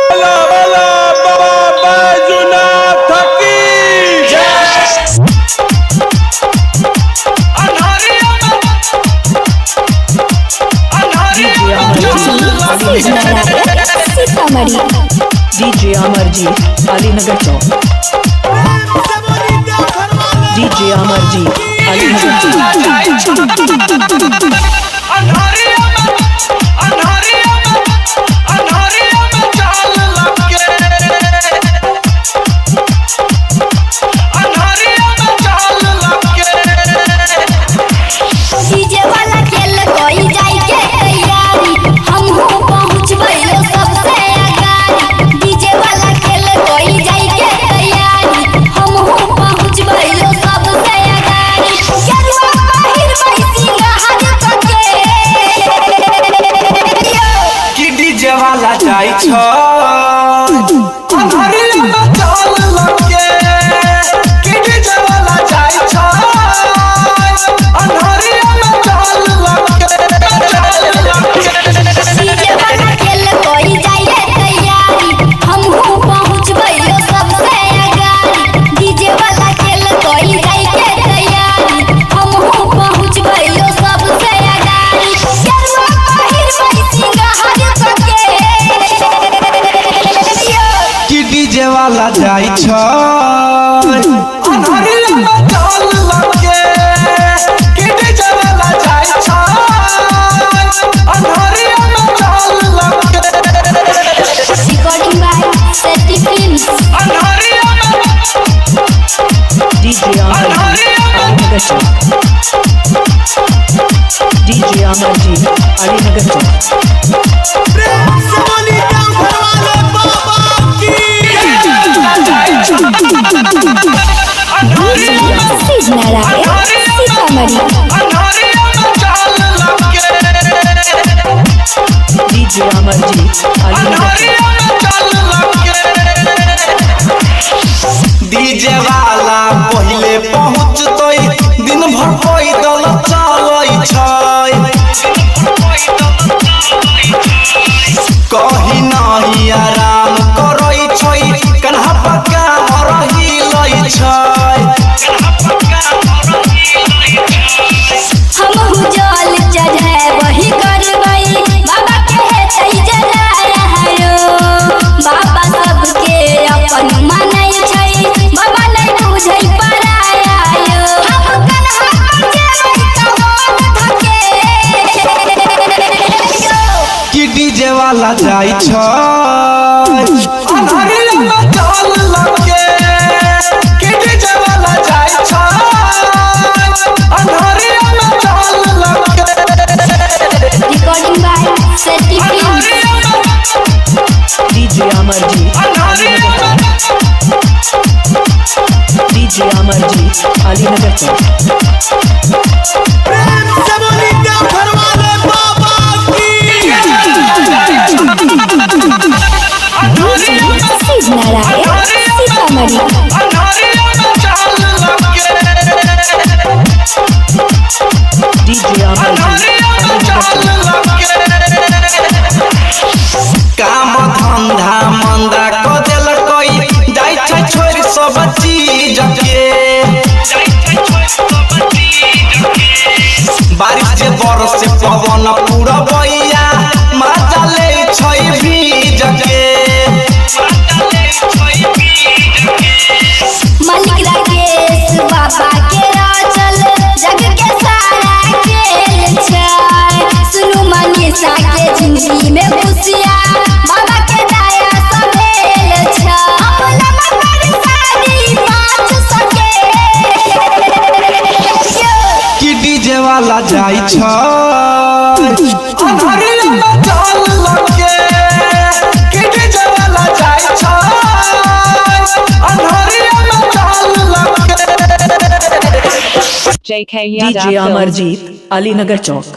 बोला बोला बाबा बैजूनाथ की डीजे अमरजीत अलीनगर चौक। डीजे अमरजीत अलीनगर चौक। वाला जाई छ अंधारिया में चाल लगे कि डीजे वाला जाई छ अंधारिया में चाल लगे डीजे वाला खेल कोई जाइए तैयारी हम हो पहुंचबइयो सबसे आगारी। डीजे वाला खेल कोई जाइए तैयारी हम हो पहुंचबइयो सबसे आगारी। केरवा पहिर बैसिंगा हर पके डीजे वाला जाई छ अंधारिया में चाल लगे कि डीजे वाला जाई छ अंधारिया में चाल लगे। Recording by Seti films. अंधारिया में DJ Amarjeet Alinagar chowk. DJ Amarjeet Alinagar chowk. DJ Amarjeet Alinagar DJ वाला पहले पहुँचतै दिन भर पैदल चलै छै कहीं नहीं आराम करै छै कन्हा पक्का रही लै छै। हम जल चढ़े वही करबई बाबा कहते जरा हरो बाबा सबके अपन मानै छै बाबा नहीं बुझै पराया यो। हम कन्हा पर जेबै त मन धके कि डीजे वाला जाई छ अंधारिया में चाल लगे कि डीजे वाला जाई छ अंधारिया में चाल लगे। Recording by Seti films. DJ Amarjeet Alinagar chowk. DJ Amarjeet Alinagar chowk. DJ काम धंधा मंदा क देलकै जाई छै छोड़ सब चीज के बारिश जे बरस पवन पूरा बैया मजा ले छै भीज के। मालिक राकेश बाबा के राचल जग के सारा खेल छै। सुनु मनीषा के जिंदगी में खुशिया बाबा के दया सभेल छै। अपना मकर साड़ी पाँच सके कि डीजे वाला जाई छ अंधारिया में चाल लगे कि डीजे वाला जाई छ अंधारिया में चाल लगे। डीजे अमरजीत अलीनगर चौक।